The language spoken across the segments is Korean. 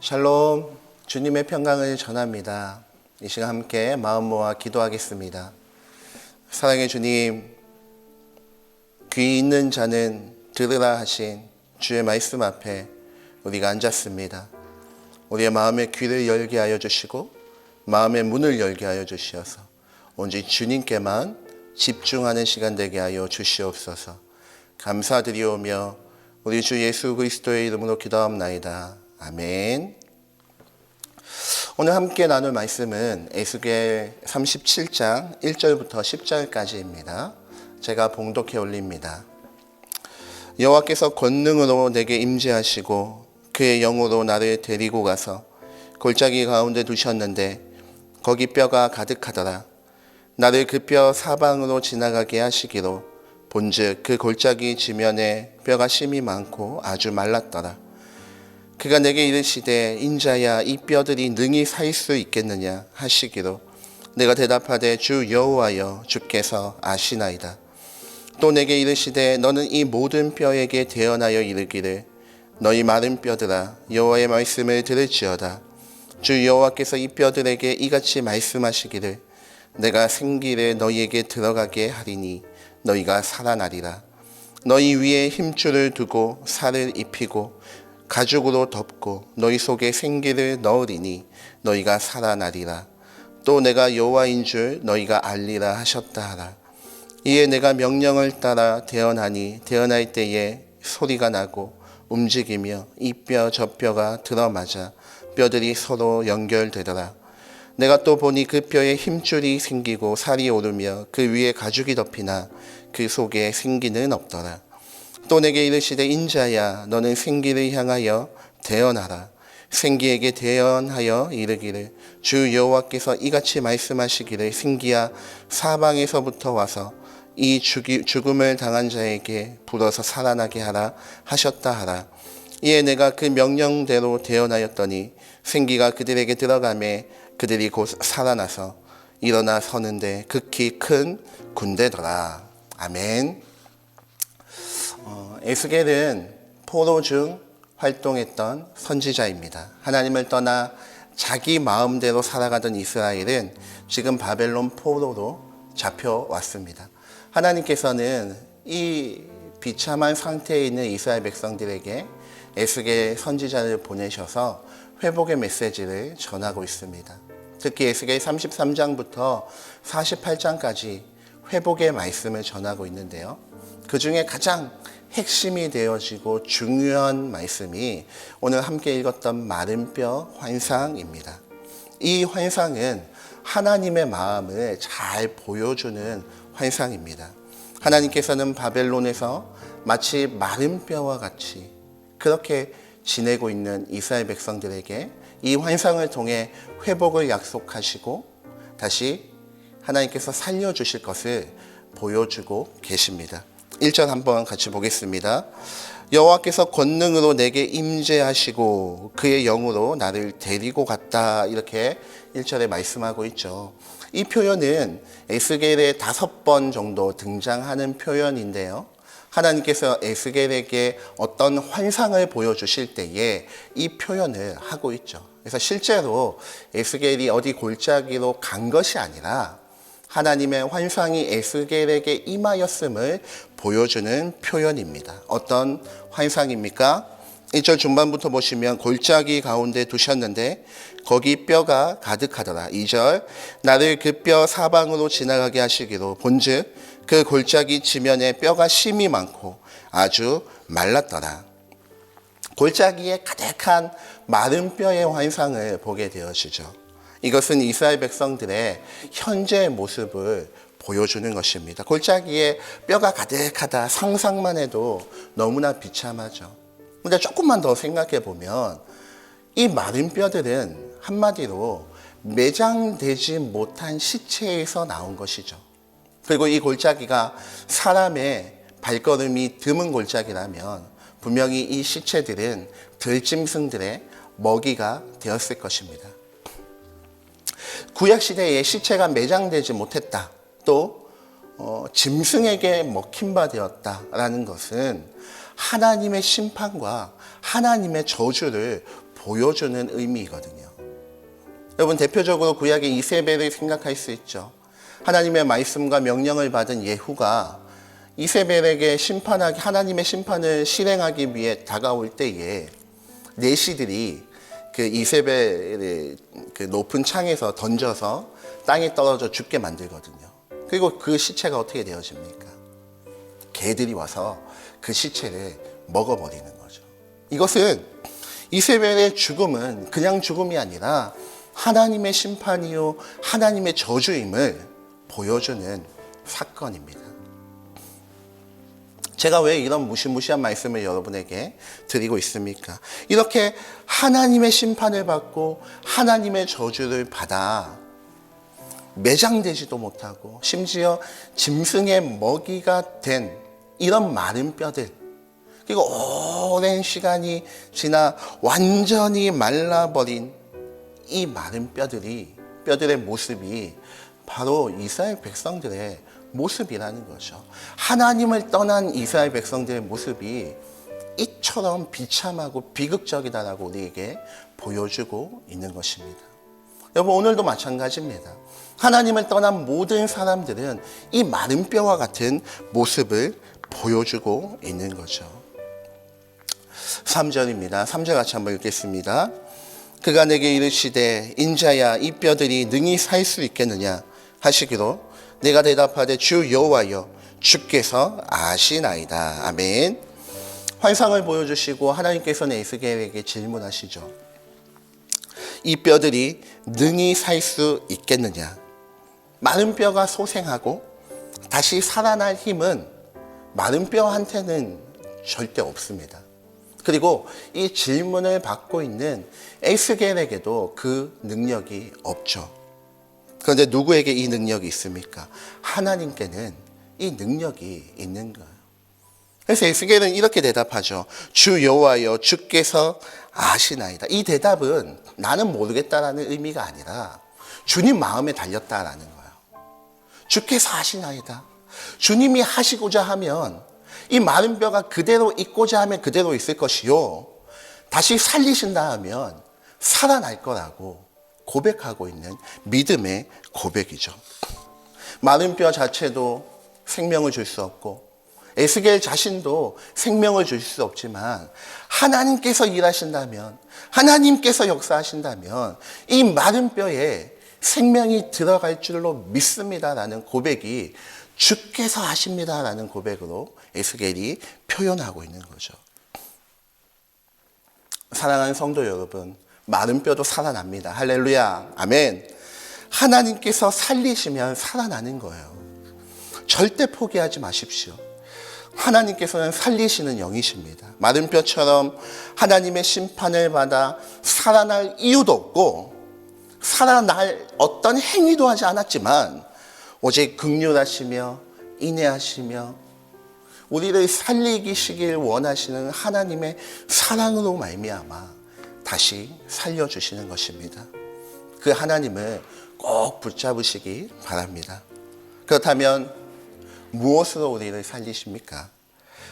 샬롬, 주님의 평강을 전합니다. 이 시간 함께 마음 모아 기도하겠습니다. 사랑의 주님, 귀 있는 자는 들으라 하신 주의 말씀 앞에 우리가 앉았습니다. 우리의 마음의 귀를 열게 하여 주시고 마음의 문을 열게 하여 주시어서 오직 주님께만 집중하는 시간 되게 하여 주시옵소서. 감사드리오며 우리 주 예수 그리스도의 이름으로 기도합나이다. 아멘. 오늘 함께 나눌 말씀은 에스겔 37장 1절부터 10절까지입니다. 제가 봉독해 올립니다. 여호와께서 권능으로 내게 임재하시고 그의 영으로 나를 데리고 가서 골짜기 가운데 두셨는데 거기 뼈가 가득하더라. 나를 그 뼈 사방으로 지나가게 하시기로 본즉 그 골짜기 지면에 뼈가 심이 많고 아주 말랐더라. 그가 내게 이르시되 인자야 이 뼈들이 능히 살 수 있겠느냐 하시기로 내가 대답하되 주 여호와여 주께서 아시나이다. 또 내게 이르시되 너는 이 모든 뼈에게 대언하여 이르기를 너희 마른 뼈들아 여호와의 말씀을 들을지어다. 주 여호와께서 이 뼈들에게 이같이 말씀하시기를 내가 생기를 너희에게 들어가게 하리니 너희가 살아나리라. 너희 위에 힘줄을 두고 살을 입히고 가죽으로 덮고 너희 속에 생기를 넣으리니 너희가 살아나리라. 또 내가 여호와인 줄 너희가 알리라 하셨다 하라. 이에 내가 명령을 따라 대언하니 대언할 때에 소리가 나고 움직이며 이 뼈 저 뼈가 들어맞아 뼈들이 서로 연결되더라. 내가 또 보니 그 뼈에 힘줄이 생기고 살이 오르며 그 위에 가죽이 덮이나 그 속에 생기는 없더라. 또 내게 이르시되 인자야 너는 생기를 향하여 대언하라. 생기에게 대언하여 이르기를 주 여호와께서 이같이 말씀하시기를 생기야 사방에서부터 와서 이 죽음을 당한 자에게 불어서 살아나게 하라 하셨다 하라. 이에 내가 그 명령대로 대언하였더니 생기가 그들에게 들어가매 그들이 곧 살아나서 일어나 서는데 극히 큰 군대더라. 아멘. 에스겔은 포로 중 활동했던 선지자입니다. 하나님을 떠나 자기 마음대로 살아가던 이스라엘은 지금 바벨론 포로로 잡혀왔습니다. 하나님께서는 이 비참한 상태에 있는 이스라엘 백성들에게 에스겔 선지자를 보내셔서 회복의 메시지를 전하고 있습니다. 특히 에스겔 33장부터 48장까지 회복의 말씀을 전하고 있는데요. 그 중에 가장 핵심이 되어지고 중요한 말씀이 오늘 함께 읽었던 마른 뼈 환상입니다. 이 환상은 하나님의 마음을 잘 보여주는 환상입니다. 하나님께서는 바벨론에서 마치 마른 뼈와 같이 그렇게 지내고 있는 이스라엘 백성들에게 이 환상을 통해 회복을 약속하시고 다시 하나님께서 살려주실 것을 보여주고 계십니다. 1절 한번 같이 보겠습니다. 여호와께서 권능으로 내게 임재하시고 그의 영으로 나를 데리고 갔다. 이렇게 1절에 말씀하고 있죠. 이 표현은 에스겔에 5번 정도 등장하는 표현인데요. 하나님께서 에스겔에게 어떤 환상을 보여주실 때에 이 표현을 하고 있죠. 그래서 실제로 에스겔이 어디 골짜기로 간 것이 아니라 하나님의 환상이 에스겔에게 임하였음을 보여주는 표현입니다. 어떤 환상입니까? 1절 중반부터 보시면 골짜기 가운데 두셨는데 거기 뼈가 가득하더라. 2절 나를 그 뼈 사방으로 지나가게 하시기로 본즉 그 골짜기 지면에 뼈가 심이 많고 아주 말랐더라. 골짜기에 가득한 마른 뼈의 환상을 보게 되어지죠. 이것은 이스라엘 백성들의 현재 모습을 보여주는 것입니다. 골짜기에 뼈가 가득하다 상상만 해도 너무나 비참하죠. 근데 조금만 더 생각해 보면 이 마른 뼈들은 한마디로 매장되지 못한 시체에서 나온 것이죠. 그리고 이 골짜기가 사람의 발걸음이 드문 골짜기라면 분명히 이 시체들은 들짐승들의 먹이가 되었을 것입니다. 구약시대에 시체가 매장되지 못했다. 또 짐승에게 먹힌 바 되었다라는 것은 하나님의 심판과 하나님의 저주를 보여주는 의미이거든요. 여러분, 대표적으로 구약의 이세벨을 생각할 수 있죠. 하나님의 말씀과 명령을 받은 예후가 이세벨에게 하나님의 심판을 실행하기 위해 다가올 때에 내시들이 그 이세벨의 그 높은 창에서 던져서 땅에 떨어져 죽게 만들거든요. 그리고 그 시체가 어떻게 되어집니까? 개들이 와서 그 시체를 먹어버리는 거죠. 이것은 이세벨의 죽음은 그냥 죽음이 아니라 하나님의 심판이요 하나님의 저주임을 보여주는 사건입니다. 제가 왜 이런 무시무시한 말씀을 여러분에게 드리고 있습니까? 이렇게 하나님의 심판을 받고 하나님의 저주를 받아 매장되지도 못하고 심지어 짐승의 먹이가 된 이런 마른 뼈들, 그리고 오랜 시간이 지나 완전히 말라버린 이 마른 뼈들의 모습이 바로 이스라엘 백성들의 모습이라는 거죠. 하나님을 떠난 이스라엘 백성들의 모습이 이처럼 비참하고 비극적이다라고 우리에게 보여주고 있는 것입니다. 여러분, 오늘도 마찬가지입니다. 하나님을 떠난 모든 사람들은 이 마른 뼈와 같은 모습을 보여주고 있는 거죠. 3절입니다. 3절 같이 한번 읽겠습니다. 그가 내게 이르시되 인자야 이 뼈들이 능히 살 수 있겠느냐 하시기로 내가 대답하되 주 여호와여 주께서 아시나이다. 아멘. 환상을 보여주시고 하나님께서는 에스겔에게 질문하시죠. 이 뼈들이 능히 살 수 있겠느냐? 마른 뼈가 소생하고 다시 살아날 힘은 마른 뼈한테는 절대 없습니다. 그리고 이 질문을 받고 있는 에스겔에게도 그 능력이 없죠. 그런데 누구에게 이 능력이 있습니까? 하나님께는 이 능력이 있는 거예요. 그래서 에스겔은 이렇게 대답하죠. 주 여호와여 주께서 아시나이다. 이 대답은 나는 모르겠다라는 의미가 아니라 주님 마음에 달렸다라는 거예요. 주께서 아시나이다. 주님이 하시고자 하면 이 마른 뼈가 그대로 있고자 하면 그대로 있을 것이요 다시 살리신다 하면 살아날 거라고 고백하고 있는 믿음의 고백이죠. 마른 뼈 자체도 생명을 줄 수 없고 에스겔 자신도 생명을 줄 수 없지만 하나님께서 일하신다면, 하나님께서 역사하신다면 이 마른 뼈에 생명이 들어갈 줄로 믿습니다라는 고백이 주께서 하십니다라는 고백으로 에스겔이 표현하고 있는 거죠. 사랑하는 성도 여러분, 마른 뼈도 살아납니다. 할렐루야, 아멘. 하나님께서 살리시면 살아나는 거예요. 절대 포기하지 마십시오. 하나님께서는 살리시는 영이십니다. 마른 뼈처럼 하나님의 심판을 받아 살아날 이유도 없고 살아날 어떤 행위도 하지 않았지만 오직 긍휼하시며 인애하시며 우리를 살리시길 원하시는 하나님의 사랑으로 말미암아 다시 살려주시는 것입니다. 그 하나님을 꼭 붙잡으시기 바랍니다. 그렇다면 무엇으로 우리를 살리십니까?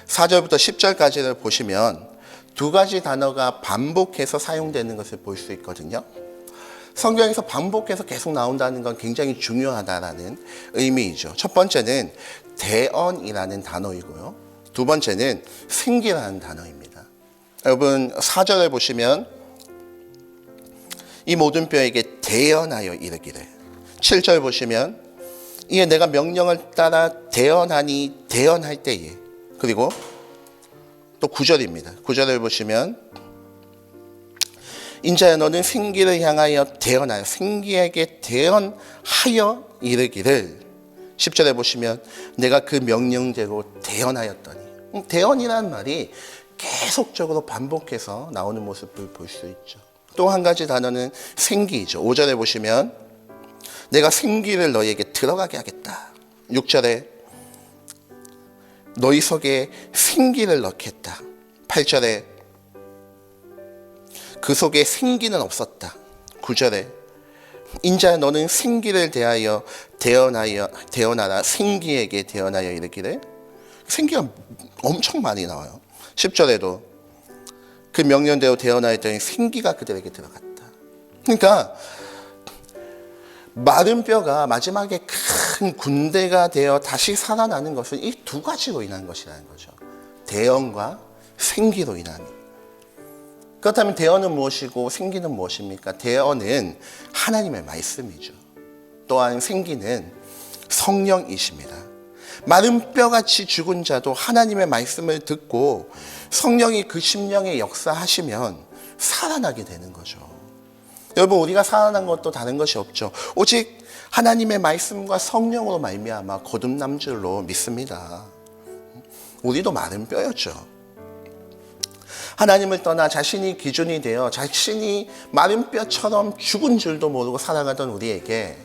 4절부터 10절까지를 보시면 두 가지 단어가 반복해서 사용되는 것을 볼 수 있거든요. 성경에서 반복해서 계속 나온다는 건 굉장히 중요하다라는 의미이죠. 첫 번째는 대언이라는 단어이고요. 두 번째는 생기라는 단어입니다. 여러분 4절을 보시면 이 모든 뼈에게 대언하여 이르기를. 7절 보시면 이에 내가 명령을 따라 대언하니 대언할 때에. 그리고 또 9절입니다. 9절을 보시면 인자야 너는 생기를 향하여 대언하여 생기에게 대언하여 이르기를. 10절에 보시면 내가 그 명령대로 대언하였더니. 대언이라는 말이 계속적으로 반복해서 나오는 모습을 볼 수 있죠. 또 한 가지 단어는 생기이죠. 5절에 보시면 내가 생기를 너희에게 들어가게 하겠다. 6절에 너희 속에 생기를 넣겠다. 8절에 그 속에 생기는 없었다. 9절에 인자야 너는 생기를 대하여 대언하라. 생기에게 대언하여 이르기를. 생기가 엄청 많이 나와요. 10절에도 그 명령대로 되어나 했더니 생기가 그들에게 들어갔다. 그러니까 마른 뼈가 마지막에 큰 군대가 되어 다시 살아나는 것은 이 두 가지로 인한 것이라는 거죠. 대언과 생기로 인한. 그렇다면 대언은 무엇이고 생기는 무엇입니까? 대언은 하나님의 말씀이죠. 또한 생기는 성령이십니다. 마른 뼈같이 죽은 자도 하나님의 말씀을 듣고 성령이 그 심령에 역사하시면 살아나게 되는 거죠. 여러분, 우리가 살아난 것도 다른 것이 없죠. 오직 하나님의 말씀과 성령으로 말미암아 거듭난 줄로 믿습니다. 우리도 마른 뼈였죠. 하나님을 떠나 자신이 기준이 되어 자신이 마른 뼈처럼 죽은 줄도 모르고 살아가던 우리에게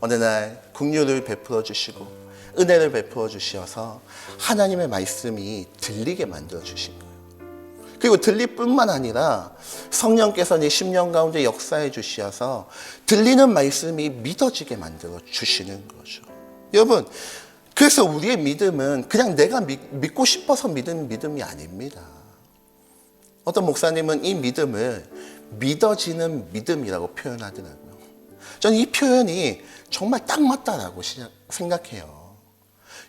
어느 날 긍휼을 베풀어 주시고 은혜를 베풀어 주셔서 하나님의 말씀이 들리게 만들어 주신 거예요. 그리고 들릴 뿐만 아니라 성령께서 내 심령 가운데 역사해 주셔서 들리는 말씀이 믿어지게 만들어 주시는 거죠. 여러분, 그래서 우리의 믿음은 그냥 내가 믿고 싶어서 믿는 믿음이 아닙니다. 어떤 목사님은 이 믿음을 믿어지는 믿음이라고 표현하더라고요. 저는 이 표현이 정말 딱 맞다라고 생각해요.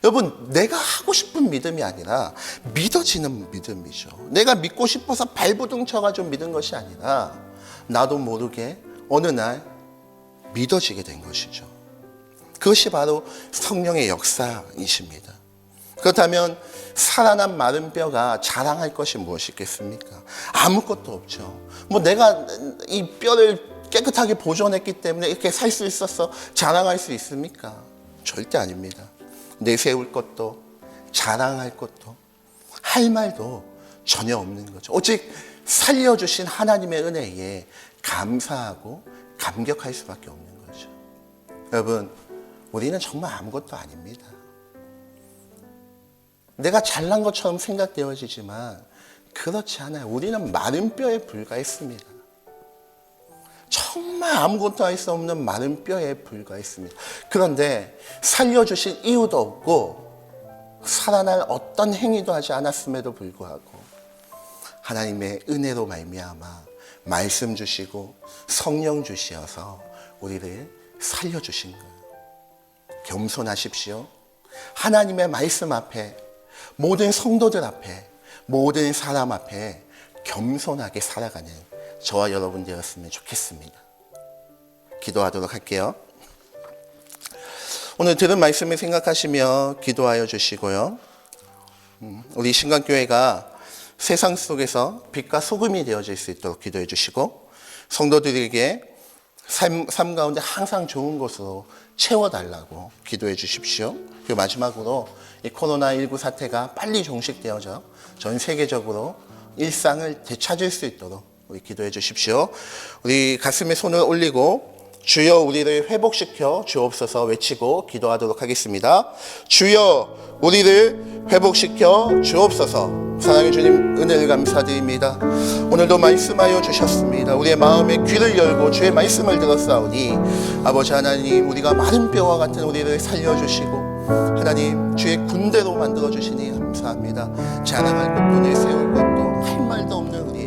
여러분, 내가 하고 싶은 믿음이 아니라 믿어지는 믿음이죠. 내가 믿고 싶어서 발부둥 쳐가지고 믿은 것이 아니라 나도 모르게 어느 날 믿어지게 된 것이죠. 그것이 바로 성령의 역사이십니다. 그렇다면 살아난 마른 뼈가 자랑할 것이 무엇이겠습니까? 아무것도 없죠. 뭐 내가 이 뼈를 깨끗하게 보존했기 때문에 이렇게 살 수 있어서 자랑할 수 있습니까? 절대 아닙니다. 내세울 것도 자랑할 것도 할 말도 전혀 없는 거죠. 오직 살려주신 하나님의 은혜에 감사하고 감격할 수밖에 없는 거죠. 여러분, 우리는 정말 아무것도 아닙니다. 내가 잘난 것처럼 생각되어지지만 그렇지 않아요. 우리는 마른 뼈에 불과했습니다. 정말 아무것도 할 수 없는 마른 뼈에 불과했습니다. 그런데 살려주신 이유도 없고 살아날 어떤 행위도 하지 않았음에도 불구하고 하나님의 은혜로 말미암아 말씀 주시고 성령 주시어서 우리를 살려주신 거예요. 겸손하십시오. 하나님의 말씀 앞에, 모든 성도들 앞에, 모든 사람 앞에 겸손하게 살아가는 저와 여러분 되었으면 좋겠습니다. 기도하도록 할게요. 오늘 들은 말씀을 생각하시며 기도하여 주시고요. 우리 신강교회가 세상 속에서 빛과 소금이 되어질 수 있도록 기도해 주시고 성도들에게 삶 가운데 항상 좋은 것으로 채워달라고 기도해 주십시오. 그리고 마지막으로 이 코로나19 사태가 빨리 종식되어져 전 세계적으로 일상을 되찾을 수 있도록 우리 기도해 주십시오. 우리 가슴에 손을 올리고 주여 우리를 회복시켜 주옵소서 외치고 기도하도록 하겠습니다. 주여 우리를 회복시켜 주옵소서. 사랑의 주님, 은혜를 감사드립니다. 오늘도 말씀하여 주셨습니다. 우리의 마음의 귀를 열고 주의 말씀을 들었사오니 아버지 하나님, 우리가 마른 뼈와 같은 우리를 살려주시고 하나님 주의 군대로 만들어주시니 감사합니다. 자랑할 것도 내세울 것도 할 말도 없는 우리